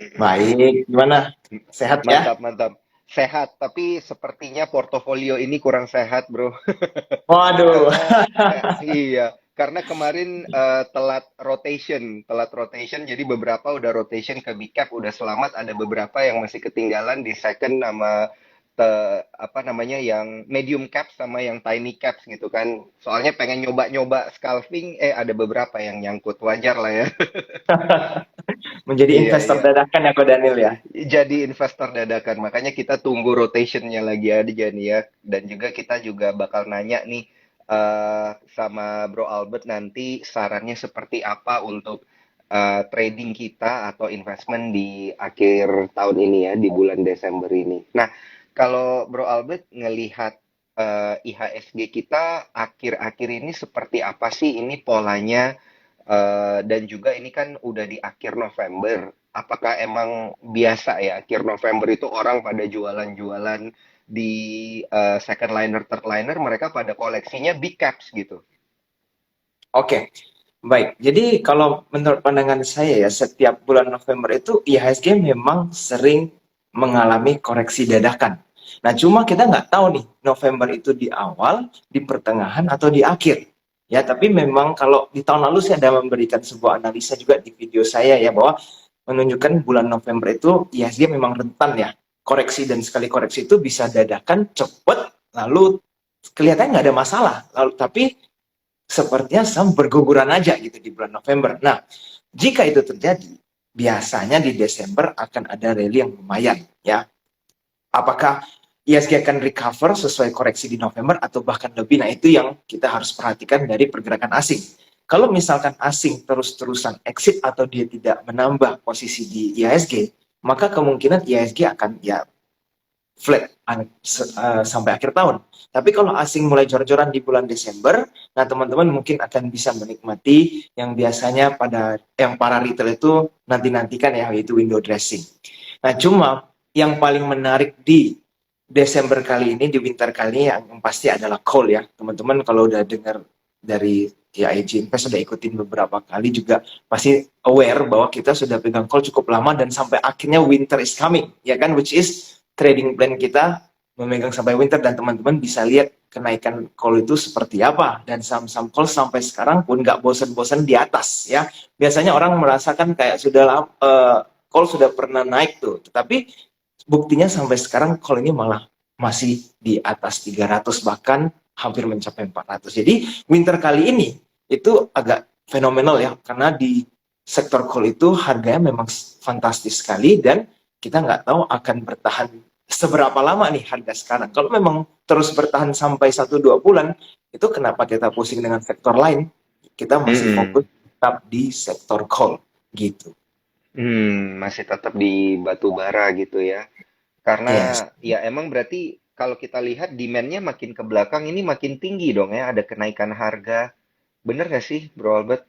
Baik, gimana? Sehat ya? Mantap, mantap. Sehat, tapi sepertinya portofolio ini kurang sehat, bro. Waduh. Karena iya, karena kemarin telat rotation. Jadi beberapa udah rotation ke big cap, udah selamat. Ada beberapa yang masih ketinggalan di second sama apa namanya yang medium cap sama yang tiny caps gitu kan. Soalnya pengen nyoba-nyoba scalping, ada beberapa yang nyangkut, wajar lah ya. Menjadi Iya, investor iya. dadakan ya, Ko Daniel ya? Jadi investor dadakan, makanya kita tunggu rotationnya lagi aja nih ya. Dan juga kita juga bakal nanya nih sama Bro Albert nanti sarannya seperti apa untuk trading kita atau investment di akhir tahun ini ya, di bulan Desember ini. Nah, kalau Bro Albert ngelihat IHSG kita akhir-akhir ini seperti apa sih ini polanya? Dan juga ini kan udah di akhir November. Apakah emang biasa ya akhir November itu orang pada jualan-jualan di second liner, third liner, mereka pada koleksinya big caps gitu. Oke, baik. Jadi kalau menurut pandangan saya ya, setiap bulan November itu IHSG memang sering mengalami koreksi dadakan. Nah, cuma kita nggak tahu nih, November itu di awal, di pertengahan, atau di akhir. Ya, tapi memang kalau di tahun lalu saya ada memberikan sebuah analisa juga di video saya ya, bahwa menunjukkan bulan November itu IHSG memang rentan ya. Koreksi dan sekali koreksi itu bisa dadakan, cepat, lalu kelihatannya nggak ada masalah. Lalu tapi sepertinya saham berguguran aja gitu di bulan November. Nah, jika itu terjadi, biasanya di Desember akan ada rally yang lumayan ya. Apakah ISG akan recover sesuai koreksi di November atau bahkan lebih? Nah, itu yang kita harus perhatikan dari pergerakan asing. Kalau misalkan asing terus-terusan exit atau dia tidak menambah posisi di IHSG, maka kemungkinan IHSG akan ya flat sampai akhir tahun. Tapi kalau asing mulai jor-joran di bulan Desember, nah teman-teman mungkin akan bisa menikmati yang biasanya pada yang para retail itu nanti-nantikan ya, yaitu window dressing. Nah, cuma yang paling menarik di Desember kali ini, di winter kali ini yang pasti adalah call ya. Teman-teman kalau udah dengar dari ya IG Invest sudah ikutin beberapa kali juga pasti aware bahwa kita sudah pegang call cukup lama dan sampai akhirnya winter is coming ya kan, which is trading plan kita memegang sampai winter, dan teman-teman bisa lihat kenaikan call itu seperti apa, dan saham-saham call sampai sekarang pun nggak bosan-bosan di atas ya. Biasanya orang merasakan kayak sudah call sudah pernah naik tuh, tetapi buktinya sampai sekarang call ini malah masih di atas 300, bahkan hampir mencapai 400. Jadi winter kali ini itu agak fenomenal ya, karena di sektor call itu harganya memang fantastis sekali, dan kita nggak tahu akan bertahan seberapa lama nih harga sekarang. Kalau memang terus bertahan sampai 1-2 bulan, itu kenapa kita pusing dengan sektor lain? Kita masih fokus Mm-mm. tetap di sektor call gitu. Masih tetap di batu bara gitu ya. Karena Yes. ya emang berarti kalau kita lihat demand-nya makin ke belakang ini makin tinggi dong ya, ada kenaikan harga. Bener gak sih, Bro Albert?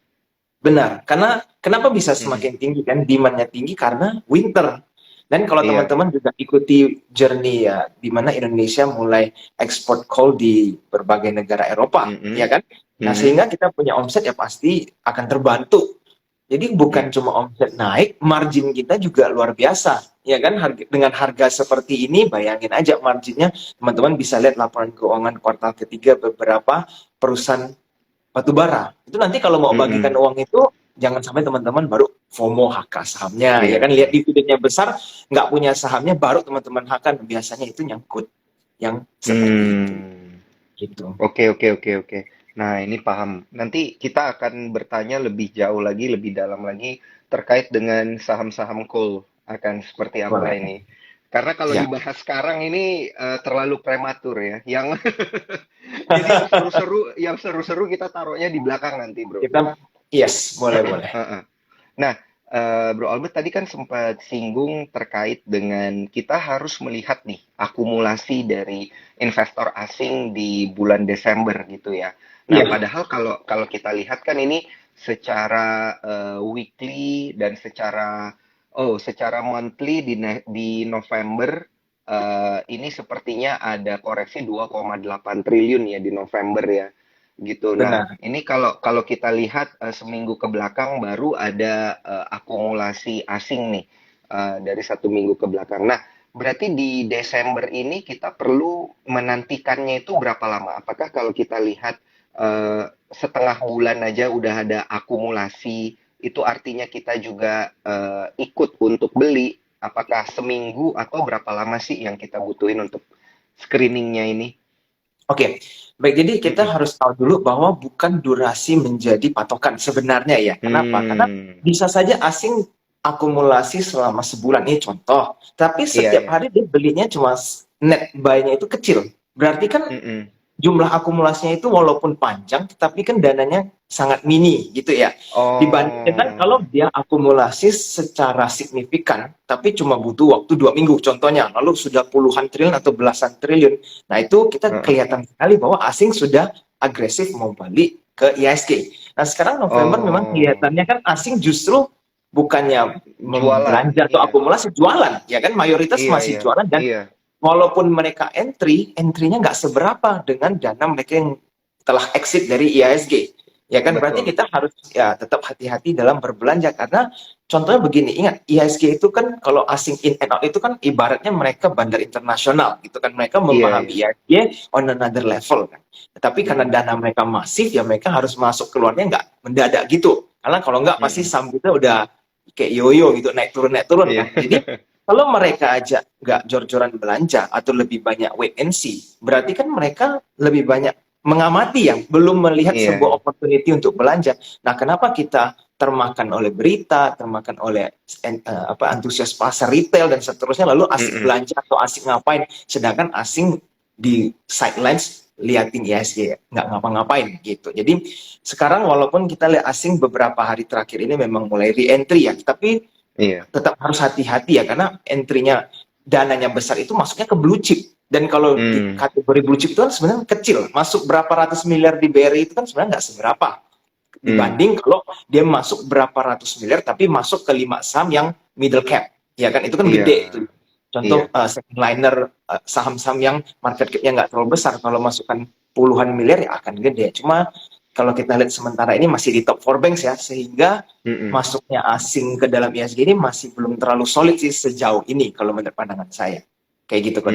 Benar, karena kenapa bisa Mm-mm. semakin tinggi kan? Demand-nya tinggi karena winter. Dan kalau Iya. teman-teman juga ikuti journey ya, di mana Indonesia mulai ekspor coal di berbagai negara Eropa, ya Mm-mm. kan? Nah, Mm-mm. sehingga kita punya omset ya pasti akan terbantu. Jadi bukan Iya. cuma omset naik, margin kita juga luar biasa. Ya kan, dengan harga seperti ini, bayangin aja marginnya, teman-teman bisa lihat laporan keuangan kuartal ketiga beberapa perusahaan batu bara. Itu nanti kalau mau bagikan Mm-mm. uang itu, jangan sampai teman-teman baru FOMO HK sahamnya, ya Iya, kan, lihat iya. dividennya besar, nggak punya sahamnya, baru teman-teman HK, biasanya itu nyangkut yang seperti itu, Hmm. gitu. Oke, oke, oke, oke. Nah, ini paham. Nanti kita akan bertanya lebih jauh lagi, lebih dalam lagi terkait dengan saham-saham coal akan seperti apa Boleh. ini. Karena kalau Ya, dibahas sekarang ini terlalu prematur ya. Jadi yang seru-seru kita taruhnya di belakang nanti, Bro. kita, yes, boleh, boleh. Heeh. Nah, Bro Albert tadi kan sempat singgung terkait dengan kita harus melihat nih akumulasi dari investor asing di bulan Desember gitu ya. Nah, Iya, padahal kalau kalau kita lihat kan ini secara weekly dan secara monthly di November ini sepertinya ada koreksi 2,8 triliun ya di November ya gitu. Nah, benar. ini kalau kalau kita lihat seminggu ke belakang baru ada akumulasi asing nih. dari 1 minggu ke belakang. Nah, berarti di Desember ini kita perlu menantikannya itu berapa lama? Apakah kalau kita lihat setengah bulan aja udah ada akumulasi, itu artinya kita juga ikut untuk beli? Apakah seminggu atau berapa lama sih yang kita butuhin untuk screeningnya ini? Oke, baik. Jadi kita Mm-mm. harus tahu dulu bahwa bukan durasi menjadi patokan sebenarnya ya. Kenapa? Karena Hmm, bisa saja asing akumulasi selama sebulan ini contoh, tapi iya setiap ya. hari dia belinya cuma net buy-nya itu kecil. Berarti kan Mm-mm. jumlah akumulasinya itu walaupun panjang, tetapi kan dananya sangat mini gitu ya. Dibanding dengan Oh, kalau dia akumulasi secara signifikan, tapi cuma butuh waktu 2 minggu contohnya, lalu sudah puluhan triliun atau belasan triliun. Nah itu kita heeh. kelihatan sekali bahwa asing sudah agresif mau balik ke IHSG. Nah sekarang November memang Oh, kelihatannya kan asing justru bukannya jualan. membelanja atau Iya, akumulasi, jualan ya kan, mayoritas iya, masih iya, jualan. Dan iya. walaupun mereka entry-nya nggak seberapa dengan dana mereka yang telah exit dari IHSG. Ya kan, berarti Betul. kita harus ya tetap hati-hati dalam berbelanja karena contohnya begini, ingat IHSG itu kan kalau asing in and out itu kan ibaratnya mereka bandar internasional gitu kan, mereka Iya, memahami iya. IHSG on another level kan. Tetapi karena Mm-mm. dana mereka masif ya mereka harus masuk keluarnya nggak mendadak gitu. Karena kalau nggak pasti Mm-mm. sambutnya udah kayak yoyo gitu, naik turun Iya. kan. Jadi kalau mereka aja nggak jor-joran belanja atau lebih banyak wait and see, berarti kan mereka lebih banyak mengamati yang belum melihat Iya. sebuah opportunity untuk belanja. Nah, kenapa kita termakan oleh berita, termakan oleh antusias pasar retail dan seterusnya, lalu asik Mm-mm. belanja atau asik ngapain, sedangkan asing di sidelines liatin ISG nggak ngapa-ngapain gitu. Jadi sekarang walaupun kita lihat asing beberapa hari terakhir ini memang mulai re-entry ya, tapi Iya. tetap harus hati-hati ya karena entry-nya dananya besar itu masuknya ke blue chip. Dan kalau di Hmm. kategori blue chip itu kan sebenarnya kecil, masuk berapa ratus miliar di BRI itu kan sebenarnya nggak seberapa Hmm. dibanding kalau dia masuk berapa ratus miliar tapi masuk ke 5 saham yang middle cap, ya kan itu kan Iya. gede itu. Iya. Contoh second liner, saham-saham yang market cap-nya nggak terlalu besar, kalau masukkan puluhan miliar ya akan gede. Cuma kalau kita lihat sementara ini masih di top 4 banks ya, sehingga Mm-mm. masuknya asing ke dalam ISG ini masih belum terlalu solid sih sejauh ini kalau menurut pandangan saya. Kayak gitu kok.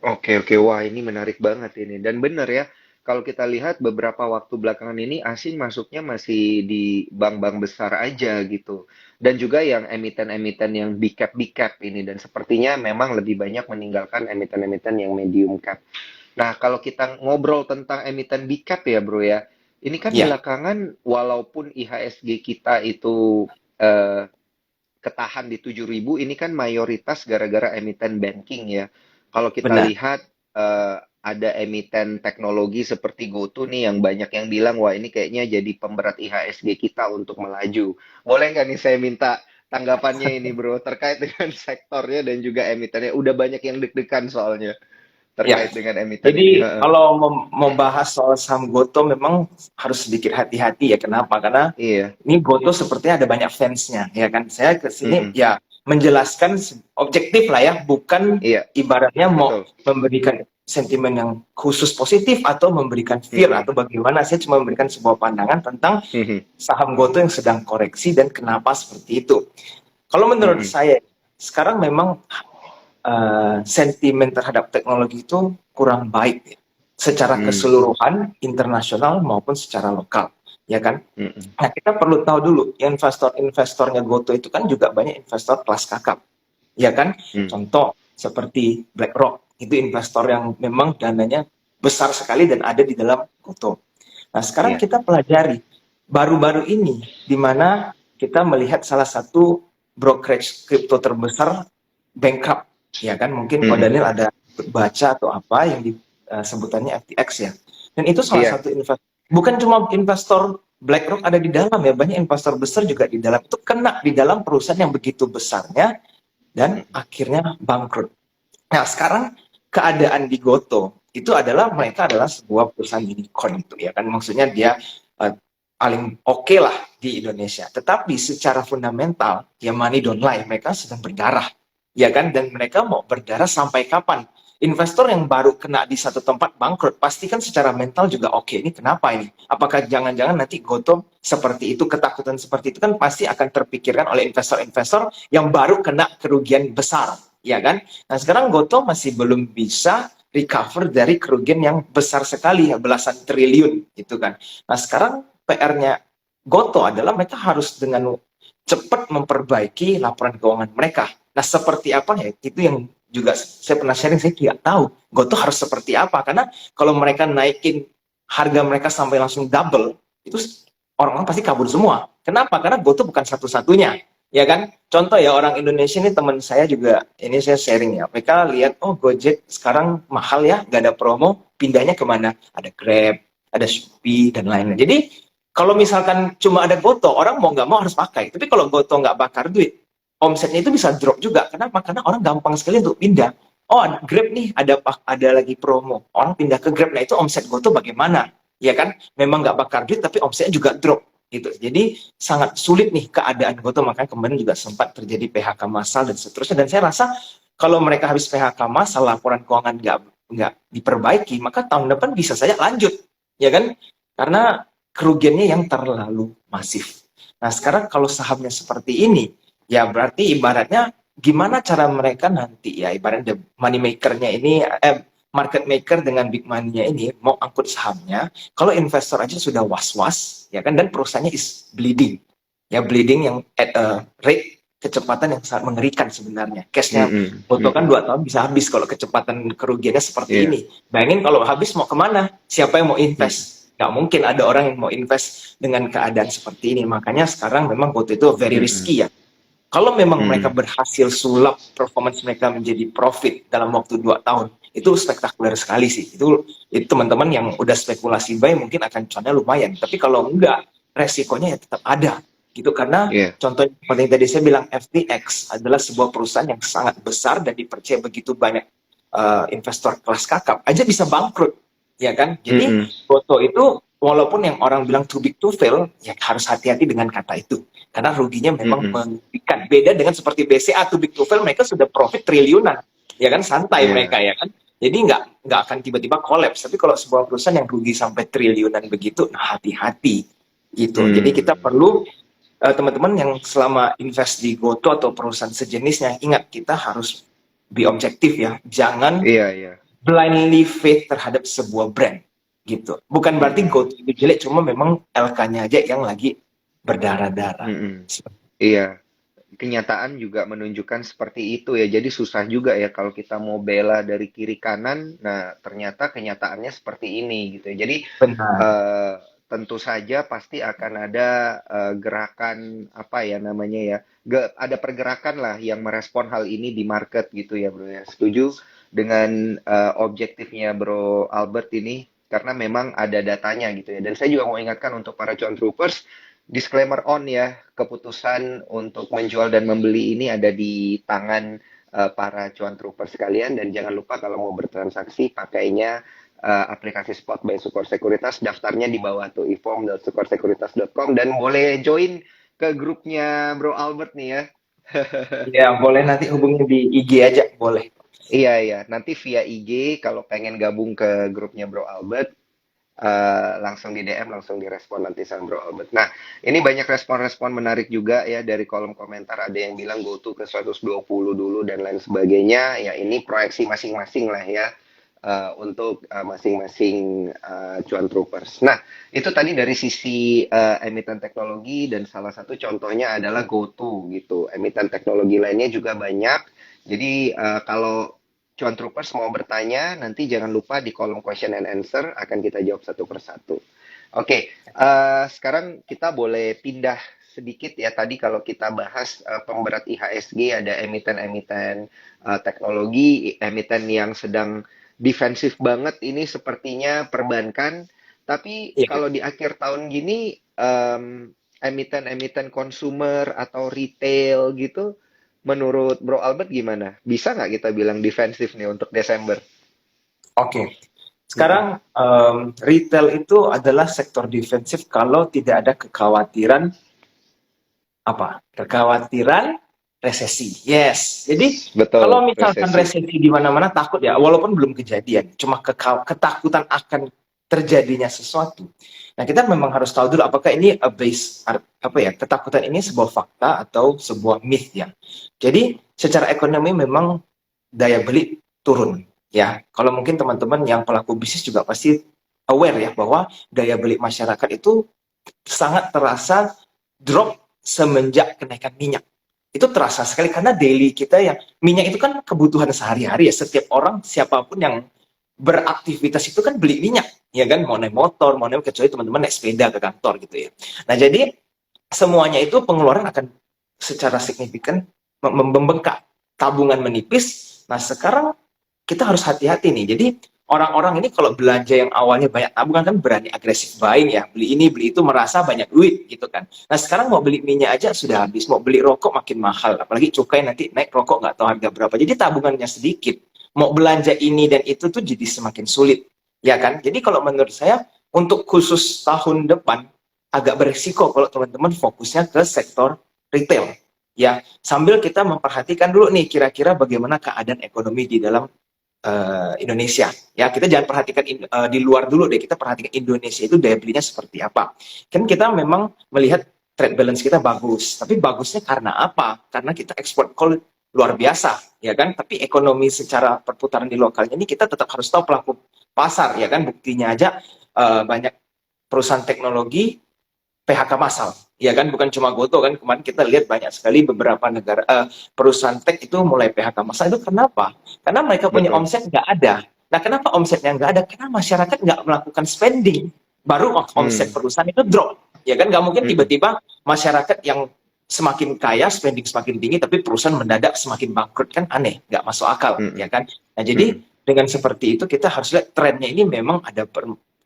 Oke, oke. Wah, ini menarik banget ini. Dan benar ya, kalau kita lihat beberapa waktu belakangan ini asing masuknya masih di bank-bank besar aja gitu. Dan juga yang emiten-emiten yang big cap ini. Dan sepertinya memang lebih banyak meninggalkan emiten-emiten yang medium cap. Nah, kalau kita ngobrol tentang emiten big cap ya, bro ya. Ini kan Iya, belakangan walaupun IHSG kita itu eh, ketahan di 7.000 ini kan mayoritas gara-gara emiten banking ya. Kalau kita benar. lihat ada emiten teknologi seperti GoTo nih yang banyak yang bilang wah ini kayaknya jadi pemberat IHSG kita untuk melaju. Boleh nggak nih saya minta tanggapannya ini bro terkait dengan sektornya dan juga emitennya. Udah banyak yang deg-degan soalnya Ya, terkait dengan emiten ini. jadi Heeh. kalau membahas soal saham Goto memang harus sedikit hati-hati ya. Kenapa? Karena Iya. ini Goto sepertinya ada banyak fansnya, ya kan. Saya ke sini Mm-mm. ya menjelaskan objektif lah ya, bukan Iya, ibaratnya mau betul. memberikan sentimen yang khusus positif atau memberikan fear Mm-mm. atau bagaimana. Saya cuma memberikan sebuah pandangan tentang Mhm. saham Goto yang sedang koreksi dan kenapa seperti itu. Kalau menurut Mm-mm. saya sekarang memang sentimen terhadap teknologi itu kurang baik ya, secara Mm. keseluruhan internasional maupun secara lokal, ya kan? Mm-mm. Nah, kita perlu tahu dulu, investor-investornya Goto itu kan juga banyak investor kelas kakap, ya kan? Mm. Contoh seperti BlackRock, itu investor yang memang dananya besar sekali dan ada di dalam Goto. Nah, sekarang Iya. kita pelajari baru-baru ini di mana kita melihat salah satu brokerage kripto terbesar bankrupt, ya kan? Mungkin Ko Mm-mm. Daniel ada baca atau apa yang sebutannya FTX ya. Dan itu salah Iya. satu investor, bukan cuma investor BlackRock ada di dalam ya, banyak investor besar juga di dalam, itu kena di dalam perusahaan yang begitu besarnya dan Mm. akhirnya bangkrut. Nah, sekarang keadaan di Goto itu adalah mereka adalah sebuah perusahaan unicorn itu ya kan, maksudnya dia uh, paling oke lah di Indonesia. Tetapi secara fundamental ya money don't lie, mereka sedang berdarah ya kan, dan mereka mau berdarah sampai kapan? investor yang baru kena di satu tempat bangkrut, pasti kan secara mental juga oke, ini kenapa ini? Apakah jangan-jangan nanti Goto seperti itu, ketakutan seperti itu kan pasti akan terpikirkan oleh investor-investor yang baru kena kerugian besar, ya kan? Nah sekarang Goto masih belum bisa recover dari kerugian yang besar sekali, ya, belasan triliun gitu kan. Nah sekarang PR-nya Goto adalah mereka harus dengan cepat memperbaiki laporan keuangan mereka. Nah, seperti apa ya? Itu yang juga saya pernah sharing, saya tidak tahu. Goto harus seperti apa? Karena kalau mereka naikin harga mereka sampai langsung double, itu orang-orang pasti kabur semua. Kenapa? Karena Goto bukan satu-satunya. Ya kan? Contoh ya, orang Indonesia ini teman saya juga, ini saya sharing ya. Mereka lihat, oh Gojek sekarang mahal ya, nggak ada promo, pindahnya kemana? Ada Grab, ada Shopee, dan lain-lain. Jadi, kalau misalkan cuma ada Goto, orang mau nggak mau harus pakai. Tapi kalau Goto nggak bakar duit, omsetnya itu bisa drop juga. Kenapa? Karena orang gampang sekali untuk pindah. Oh, Grab nih ada lagi promo. Orang pindah ke Grab. Nah, itu omset Goto bagaimana? Ya kan? Memang nggak bakar duit, tapi omsetnya juga drop. Gitu. Jadi sangat sulit nih keadaan Goto. Makanya kemarin juga sempat terjadi PHK massal dan seterusnya. Dan saya rasa kalau mereka habis PHK massal, laporan keuangan nggak diperbaiki, maka tahun depan bisa saja lanjut. Ya kan? Karena kerugiannya yang terlalu masif. Nah, sekarang kalau sahamnya seperti ini, ya berarti ibaratnya gimana cara mereka nanti ya ibaratnya money maker-nya ini market maker dengan big money-nya ini mau angkut sahamnya, kalau investor aja sudah was-was ya kan, dan perusahaannya is bleeding. Ya bleeding yang at a rate kecepatan yang sangat mengerikan sebenarnya. Cash-nya Mm-mm. butuhkan Mm-mm. 2 tahun bisa habis kalau kecepatan kerugiannya seperti Iya. ini. Bayangin kalau habis mau kemana? Siapa yang mau Mm. invest? Nggak mungkin ada orang yang mau invest dengan keadaan seperti ini. Makanya sekarang memang Goto itu very Mm-mm. risky ya. Kalau memang mereka Mm. berhasil sulap performance mereka menjadi profit dalam waktu 2 tahun, itu spektakuler sekali sih. Itu teman-teman yang udah spekulasi buy mungkin akan cuannya lumayan. Tapi kalau enggak, resikonya ya tetap ada. Gitu karena Iya. contoh seperti yang tadi saya bilang, FTX adalah sebuah perusahaan yang sangat besar dan dipercaya begitu banyak investor kelas kakap aja bisa bangkrut, ya kan? Jadi Mm-mm. Goto itu walaupun yang orang bilang too big to fail, ya harus hati-hati dengan kata itu. Karena ruginya memang Mm-mm. mengerikan. Beda dengan seperti BCA, too big to fail, mereka sudah profit triliunan. Ya kan, santai Iya. mereka ya kan. Jadi nggak akan tiba-tiba kolaps. Tapi kalau sebuah perusahaan yang rugi sampai triliunan begitu, nah hati-hati gitu. Jadi kita Mm. perlu teman-teman yang selama invest di Goto atau perusahaan sejenisnya, ingat kita harus be objektif ya. Jangan Iya, iya. blindly faith terhadap sebuah brand gitu. Bukan berarti Mm-mm. Goto itu jelek, cuma memang LK-nya aja yang lagi berdarah-darah. Mm-mm. Iya. Kenyataan juga menunjukkan seperti itu ya. Jadi susah juga ya kalau kita mau bela dari kiri kanan. Nah, ternyata kenyataannya seperti ini gitu ya. Jadi Benar. eh, tentu saja pasti akan ada gerakan apa ya namanya ya. Ada pergerakan lah yang merespon hal ini di market gitu ya, Bro ya. Setuju dengan objektifnya Bro Albert ini karena memang ada datanya gitu ya. Dan saya juga mau ingatkan untuk para cuan troopers, disclaimer on ya, keputusan untuk menjual dan membeli ini ada di tangan para cuan trooper sekalian dan jangan lupa kalau mau bertransaksi pakainya aplikasi Spot by Sukor Sekuritas, daftarnya di bawah tuh ifom.sukorsekuritas.com dan boleh join ke grupnya Bro Albert nih ya. Ya, boleh nanti hubungi di IG aja, boleh. Iya iya, nanti via IG kalau pengen gabung ke grupnya Bro Albert langsung di DM, langsung direspon nanti sama Bro Albert. Nah, ini banyak respon-respon menarik juga ya dari kolom komentar. Ada yang bilang go to ke 120 dulu dan lain sebagainya. Ya, ini proyeksi masing-masing lah ya untuk masing-masing cuan troopers. Nah, itu tadi dari sisi emiten teknologi dan salah satu contohnya adalah GoTo gitu. Emiten teknologi lainnya juga banyak. Jadi kalau Cuan Troopers mau bertanya, nanti jangan lupa di kolom question and answer akan kita jawab satu persatu. Oke, sekarang kita boleh pindah sedikit ya. Tadi kalau kita bahas pemberat IHSG ada emiten-emiten teknologi, emiten yang sedang defensif banget ini sepertinya perbankan. Tapi Iya. kalau di akhir tahun gini emiten-emiten consumer atau retail gitu, menurut Bro Albert gimana? Bisa nggak kita bilang defensif nih untuk Desember? Oke. Mm-mm. Sekarang retail itu adalah sektor defensif kalau tidak ada kekhawatiran apa? Kekhawatiran resesi. Yes. Jadi Betul, kalau misalkan resesi. resesi di mana-mana takut ya, walaupun belum kejadian, cuma ketakutan akan terjadinya sesuatu. Nah, kita memang harus tahu dulu apakah ini apa ya, ketakutan ini sebuah fakta atau sebuah myth ya. Jadi secara ekonomi memang daya beli turun ya. Kalau mungkin teman-teman yang pelaku bisnis juga pasti aware ya bahwa daya beli masyarakat itu sangat terasa drop semenjak kenaikan minyak. Itu terasa sekali karena daily kita yang minyak itu kan kebutuhan sehari-hari ya. Setiap orang siapapun yang beraktivitas itu kan beli minyak, ya kan, mau naik motor, mau naik, kecuali teman-teman naik sepeda ke kantor gitu ya. Nah, jadi semuanya itu pengeluaran akan secara signifikan membengkak, tabungan menipis. Nah, sekarang kita harus hati-hati nih. Jadi orang-orang ini kalau belanja yang awalnya banyak tabungan kan berani agresif buying ya, beli ini beli itu merasa banyak duit gitu kan. Nah, sekarang mau beli minyak aja sudah habis, mau beli rokok makin mahal, apalagi cukai nanti naik, rokok nggak tahu harga berapa. Jadi tabungannya sedikit, mau belanja ini dan itu tuh jadi semakin sulit, ya kan? Jadi kalau menurut saya untuk khusus tahun depan agak beresiko kalau teman-teman fokusnya ke sektor retail, ya, sambil kita memperhatikan dulu nih kira-kira bagaimana keadaan ekonomi di dalam Indonesia. Ya, kita jangan perhatikan di luar dulu deh, kita perhatikan Indonesia itu daya belinya seperti apa. Kan kita memang melihat trade balance kita bagus, tapi bagusnya karena apa? Karena kita ekspor coal luar biasa, ya kan? Tapi ekonomi secara perputaran di lokalnya ini kita tetap harus tahu pelaku pasar, ya kan? Buktinya aja banyak perusahaan teknologi PHK massal, ya kan, bukan cuma Goto kan, kemarin kita lihat banyak sekali beberapa negara perusahaan tech itu mulai PHK massal. Itu kenapa? Karena mereka punya Betul. omset nggak ada. Nah, kenapa omsetnya nggak ada? Karena masyarakat nggak melakukan spending, baru omset Hmm. perusahaan itu drop, ya kan. Nggak mungkin Mm-mm. tiba-tiba masyarakat yang semakin kaya spending semakin tinggi tapi perusahaan mendadak semakin bangkrut, kan aneh, nggak masuk akal, ya Mm-mm. kan. Nah, jadi Mm-mm. dengan seperti itu kita harus lihat trennya ini memang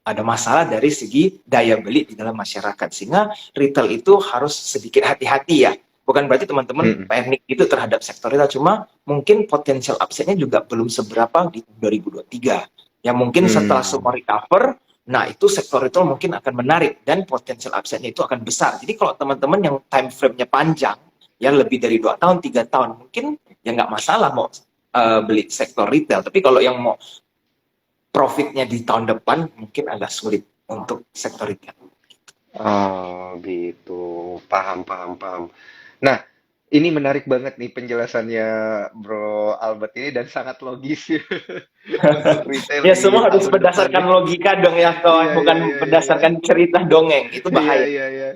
ada masalah dari segi daya beli di dalam masyarakat, sehingga retail itu harus sedikit hati-hati ya. Bukan berarti teman-teman Mm-mm. panik itu terhadap sektor retail, cuma mungkin potensial upside-nya juga belum seberapa di 2023. Ya mungkin setelah Hmm. semua recover, nah itu sektor retail mungkin akan menarik dan potensial upside-nya itu akan besar. Jadi kalau teman-teman yang time frame-nya panjang, ya lebih dari 2 tahun, 3 tahun, mungkin ya nggak masalah mau beli sektor retail. Tapi kalau yang mau profitnya di tahun depan mungkin agak sulit untuk sektor retail. Oh, gitu. Paham, paham, paham. Nah, ini menarik banget nih penjelasannya Bro Albert ini dan sangat logis ya untuk retail Ya di semua harus tahun depan berdasarkan nih. logika dong ya Iya, kawan, iya, bukan iya, iya, iya. berdasarkan cerita dongeng, itu Iya, bahaya. iya, iya.